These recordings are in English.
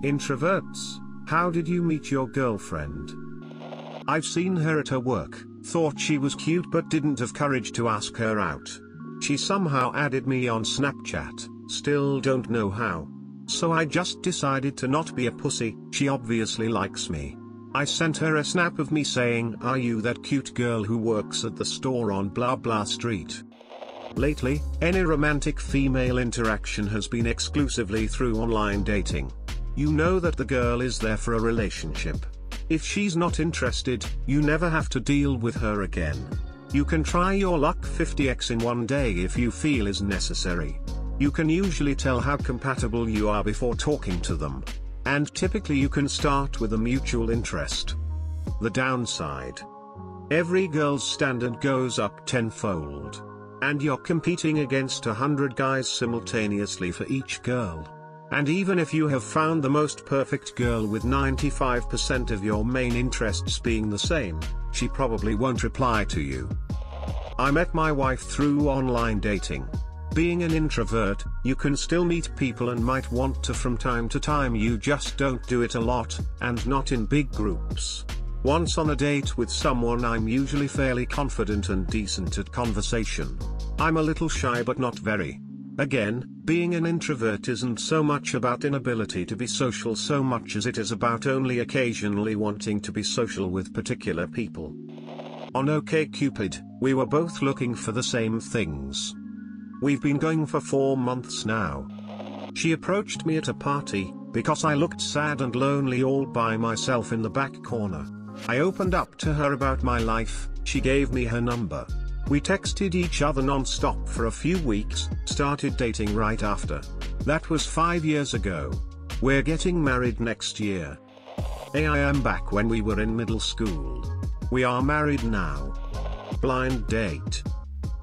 Introverts, how did you meet your girlfriend? I've seen her at her work, thought she was cute but didn't have courage to ask her out. She somehow added me on Snapchat, still don't know how. So I just decided to not be a pussy, she obviously likes me. I sent her a snap of me saying, "Are you that cute girl who works at the store on blah blah street?" Lately, any romantic female interaction has been exclusively through online dating. You know that the girl is there for a relationship. If she's not interested, you never have to deal with her again. You can try your luck 50x in one day if you feel is necessary. You can usually tell how compatible you are before talking to them. And typically you can start with a mutual interest. The downside: every girl's standard goes up tenfold. And you're competing against 100 guys simultaneously for each girl. And even if you have found the most perfect girl with 95% of your main interests being the same, she probably won't reply to you. I met my wife through online dating. Being an introvert, you can still meet people and might want to from time to time, you just don't do it a lot, and not in big groups. Once on a date with someone, I'm usually fairly confident and decent at conversation. I'm a little shy but not very. Again, being an introvert isn't so much about inability to be social so much as it is about only occasionally wanting to be social with particular people. On OkCupid, we were both looking for the same things. We've been going for 4 months now. She approached me at a party, because I looked sad and lonely all by myself in the back corner. I opened up to her about my life, she gave me her number. We texted each other non-stop for a few weeks, started dating right after. That was 5 years ago. We're getting married next year. I am back when we were in middle school. We are married now. Blind date.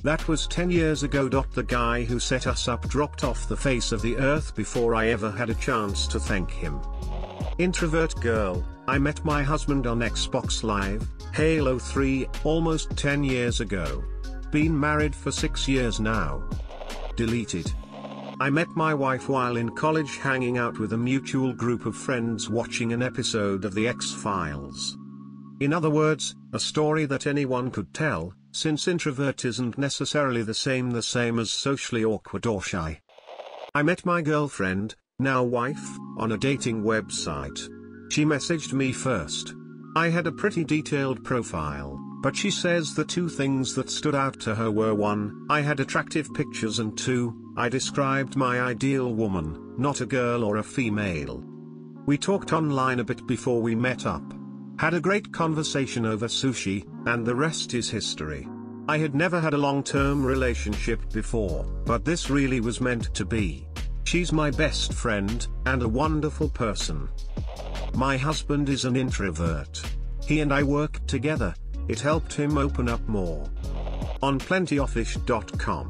That was 10 years ago. The guy who set us up dropped off the face of the earth before I ever had a chance to thank him. Introvert girl, I met my husband on Xbox Live, Halo 3, almost 10 years ago. Been married for 6 years now. Deleted. I met my wife while in college hanging out with a mutual group of friends watching an episode of The X-Files. In other words, a story that anyone could tell, since introvert isn't necessarily the same as socially awkward or shy. I met my girlfriend, now wife, on a dating website. She messaged me first. I had a pretty detailed profile, but she says the 2 things that stood out to her were 1, I had attractive pictures, and 2, I described my ideal woman, not a girl or a female. We talked online a bit before we met up. Had a great conversation over sushi, and the rest is history. I had never had a long-term relationship before, but this really was meant to be. She's my best friend, and a wonderful person. My husband is an introvert. He and I worked together. It helped him open up more. On plentyoffish.com.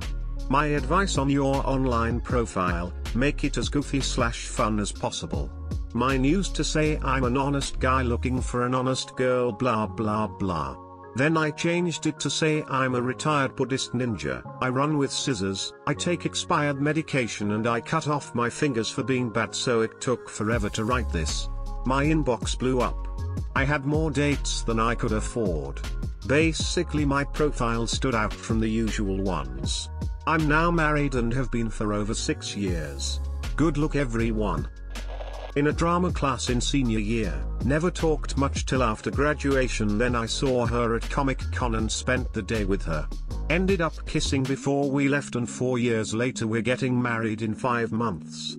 My advice on your online profile: make it as goofy/fun as possible. My news to say I'm an honest guy looking for an honest girl blah blah blah. Then I changed it to say I'm a retired Buddhist ninja, I run with scissors, I take expired medication, and I cut off my fingers for being bad, so it took forever to write this. My inbox blew up. I had more dates than I could afford. Basically my profile stood out from the usual ones. I'm now married and have been for over 6 years. Good luck everyone. In a drama class in senior year, never talked much till after graduation, then I saw her at Comic-Con and spent the day with her. Ended up kissing before we left, and 4 years later we're getting married in 5 months.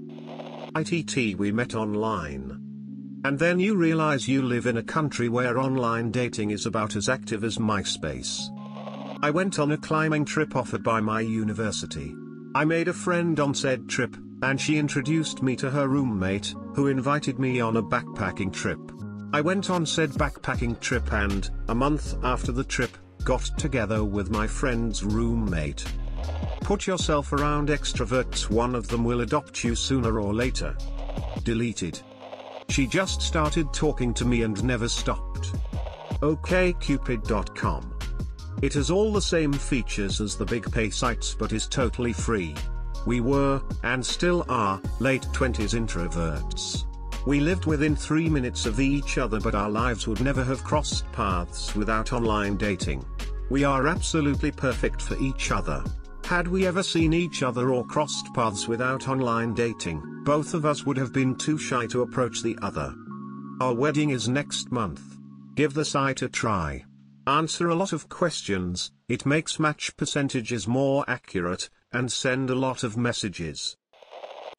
We met online. And then you realize you live in a country where online dating is about as active as MySpace. I went on a climbing trip offered by my university. I made a friend on said trip, and she introduced me to her roommate, who invited me on a backpacking trip. I went on said backpacking trip and, a month after the trip, got together with my friend's roommate. Put yourself around extroverts, one of them will adopt you sooner or later. Deleted. She just started talking to me and never stopped. OkCupid.com. It has all the same features as the big pay sites but is totally free. We were, and still are, late 20s introverts. We lived within 3 minutes of each other, but our lives would never have crossed paths without online dating. We are absolutely perfect for each other. Had we ever seen each other or crossed paths without online dating, both of us would have been too shy to approach the other. Our wedding is next month. Give the site a try. Answer a lot of questions, it makes match percentages more accurate, and send a lot of messages.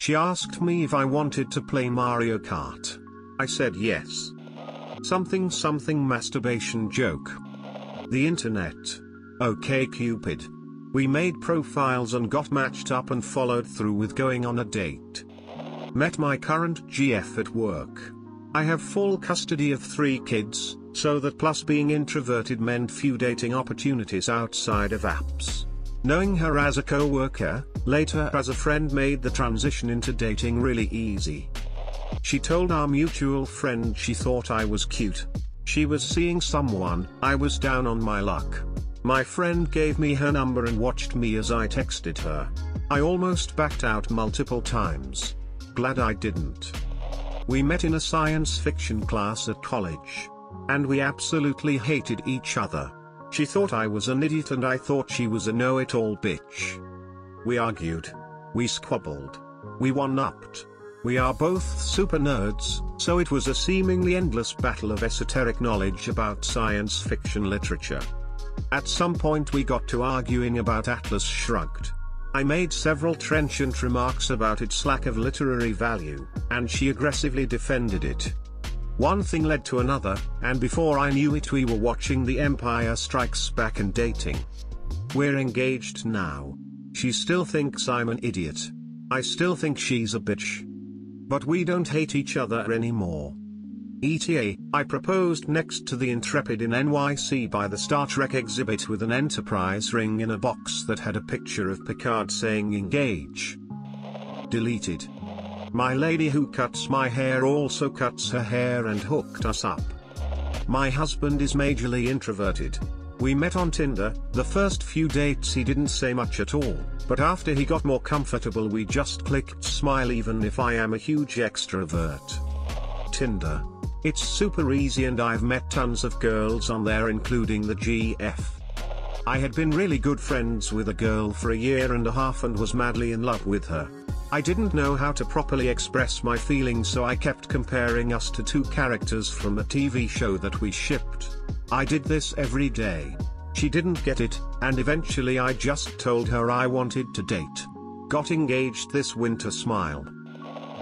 She asked me if I wanted to play Mario Kart. I said yes. Something masturbation joke. The internet. OkCupid. We made profiles and got matched up and followed through with going on a date. Met my current GF at work. I have full custody of 3 kids, so that plus being introverted meant few dating opportunities outside of apps. Knowing her as a co-worker, later as a friend made the transition into dating really easy. She told our mutual friend she thought I was cute. She was seeing someone, I was down on my luck. My friend gave me her number and watched me as I texted her. I almost backed out multiple times. Glad I didn't. We met in a science fiction class at college. And we absolutely hated each other. She thought I was an idiot and I thought she was a know-it-all bitch. We argued. We squabbled. We one-upped. We are both super nerds, so it was a seemingly endless battle of esoteric knowledge about science fiction literature. At some point we got to arguing about Atlas Shrugged. I made several trenchant remarks about its lack of literary value, and she aggressively defended it. One thing led to another, and before I knew it we were watching The Empire Strikes Back and dating. We're engaged now. She still thinks I'm an idiot. I still think she's a bitch. But we don't hate each other anymore. ETA, I proposed next to the Intrepid in NYC by the Star Trek exhibit with an Enterprise ring in a box that had a picture of Picard saying engage. Deleted. My lady who cuts my hair also cuts her hair and hooked us up. My husband is majorly introverted. We met on Tinder. The first few dates he didn't say much at all, but after he got more comfortable we just clicked smile even if I am a huge extrovert. Tinder. It's super easy and I've met tons of girls on there including the GF. I had been really good friends with a girl for a year and a half and was madly in love with her. I didn't know how to properly express my feelings, so I kept comparing us to 2 characters from a TV show that we shipped. I did this every day. She didn't get it, and eventually I just told her I wanted to date. Got engaged this winter smile.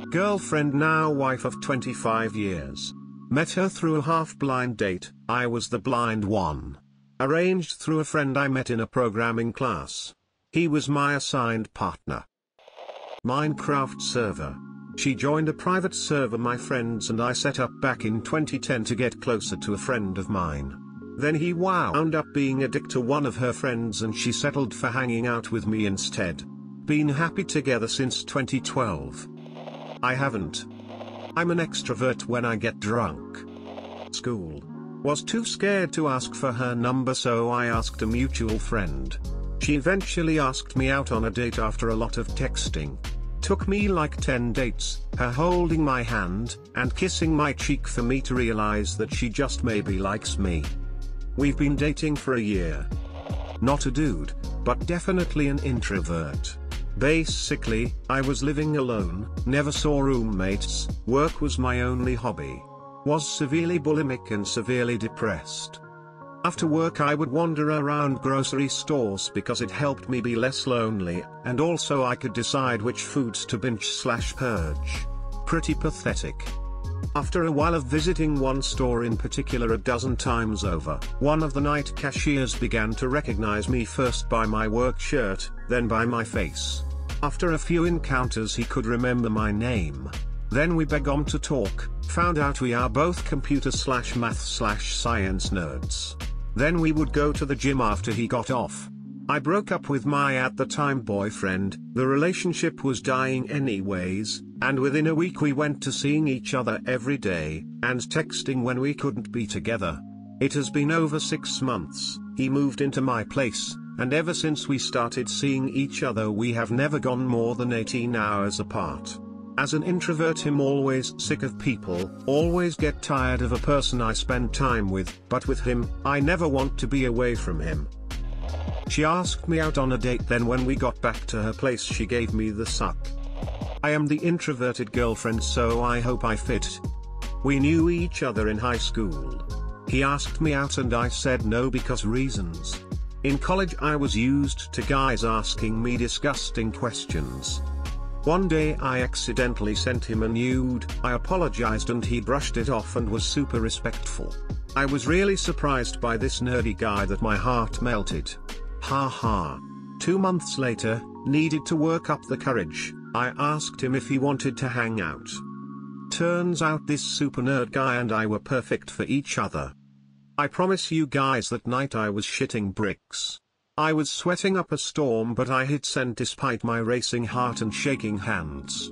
Girlfriend now wife of 25 years. Met her through a half-blind date, I was the blind one. Arranged through a friend I met in a programming class. He was my assigned partner. Minecraft server. She joined a private server my friends and I set up back in 2010 to get closer to a friend of mine. Then he wound up being a dick to one of her friends and she settled for hanging out with me instead. Been happy together since 2012. I haven't. I'm an extrovert when I get drunk. School. Was too scared to ask for her number, so I asked a mutual friend. She eventually asked me out on a date after a lot of texting. Took me like 10 dates, her holding my hand, and kissing my cheek for me to realize that she just maybe likes me. We've been dating for a year. Not a dude, but definitely an introvert. Basically, I was living alone, never saw roommates, work was my only hobby. Was severely bulimic and severely depressed. After work I would wander around grocery stores because it helped me be less lonely, and also I could decide which foods to binge/purge. Pretty pathetic. After a while of visiting one store in particular a dozen times over, one of the night cashiers began to recognize me first by my work shirt, then by my face. After a few encounters he could remember my name. Then we began to talk, found out we are both computer/math/science nerds. Then we would go to the gym after he got off. I broke up with my at the time boyfriend, the relationship was dying anyways, and within a week we went to seeing each other every day, and texting when we couldn't be together. It has been over 6 months, he moved into my place, and ever since we started seeing each other we have never gone more than 18 hours apart. As an introvert, I'm always sick of people, always get tired of a person I spend time with, but with him, I never want to be away from him. She asked me out on a date, then when we got back to her place she gave me the suck. I am the introverted girlfriend, so I hope I fit. We knew each other in high school. He asked me out and I said no because reasons. In college I was used to guys asking me disgusting questions. One day I accidentally sent him a nude, I apologized and he brushed it off and was super respectful. I was really surprised by this nerdy guy that my heart melted. Haha. 2 months later, needed to work up the courage, I asked him if he wanted to hang out. Turns out this super nerd guy and I were perfect for each other. I promise you guys that night I was shitting bricks. I was sweating up a storm, but I hit send despite my racing heart and shaking hands.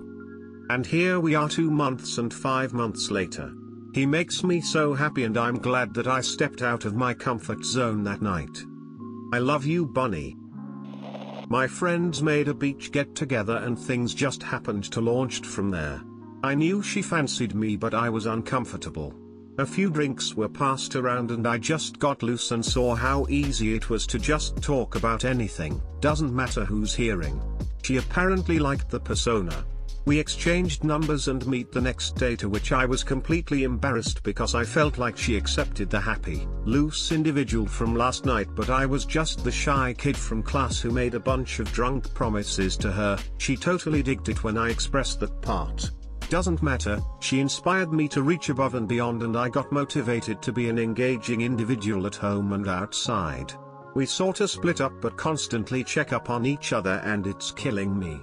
And here we are 2 months and 5 months later. He makes me so happy and I'm glad that I stepped out of my comfort zone that night. I love you, Bunny. My friends made a beach get together and things just happened to launch from there. I knew she fancied me but I was uncomfortable. A few drinks were passed around and I just got loose and saw how easy it was to just talk about anything, doesn't matter who's hearing. She apparently liked the persona. We exchanged numbers and meet the next day, to which I was completely embarrassed because I felt like she accepted the happy, loose individual from last night, but I was just the shy kid from class who made a bunch of drunk promises to her. She totally digged it when I expressed that part. Doesn't matter, she inspired me to reach above and beyond and I got motivated to be an engaging individual at home and outside. We sorta split up but constantly check up on each other and it's killing me.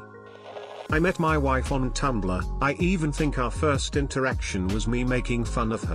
I met my wife on Tumblr. I even think our first interaction was me making fun of her.